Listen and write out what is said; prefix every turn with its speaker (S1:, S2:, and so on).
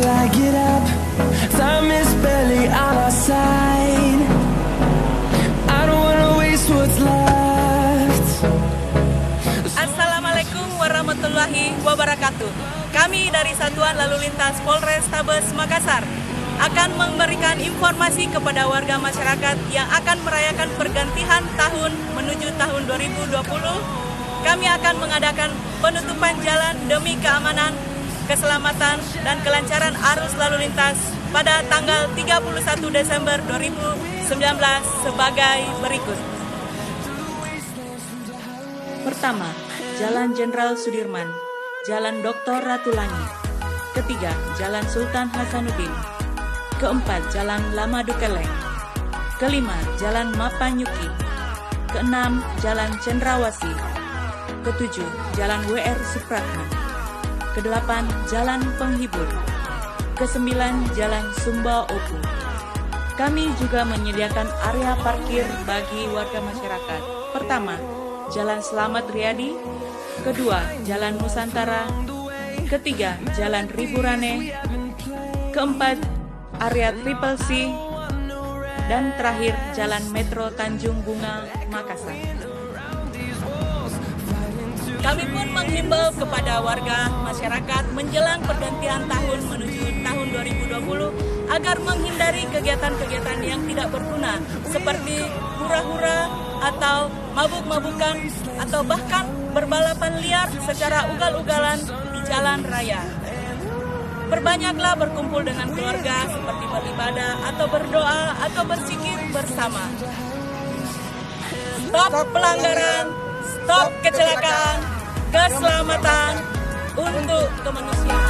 S1: till I get up. Time is barely on our side. I don't wanna waste what's left.
S2: Assalamualaikum warahmatullahi wabarakatuh. Kami dari Satuan Lalu Lintas Polrestabes Makassar akan memberikan informasi kepada warga masyarakat yang akan merayakan pergantian tahun menuju tahun 2020. Kami akan mengadakan penutupan jalan demi keamanan, keselamatan, dan kelancaran arus lalu lintas pada tanggal 31 Desember 2019 sebagai berikut. Pertama, Jalan Jenderal Sudirman, Jalan Dr. Ratulangi. Ketiga, Jalan Sultan Hasanuddin. Keempat, Jalan Lama Dukeleng. Kelima, Jalan Mapanyuki. Keenam, Jalan Cendrawasih. Ketujuh, Jalan WR Supratman. Kedelapan, Jalan Penghibur. Kesembilan, Jalan Sumba Opu. Kami juga menyediakan area parkir bagi warga masyarakat. Pertama, Jalan Selamat Riyadi. Kedua, Jalan Nusantara. Ketiga, Jalan Riburane. Keempat, area Triple C. Dan terakhir, Jalan Metro Tanjung Bunga, Makassar. Kami pun menghimbau kepada warga masyarakat menjelang pergantian tahun menuju tahun 2020 agar menghindari kegiatan-kegiatan yang tidak berguna seperti hura-hura atau mabuk-mabukan atau bahkan berbalapan liar secara ugal-ugalan di jalan raya. Perbanyaklah berkumpul dengan keluarga seperti beribadah atau berdoa atau berzikir bersama. Stop pelanggaran, stop kecelakaan, keselamatan untuk kemanusiaan.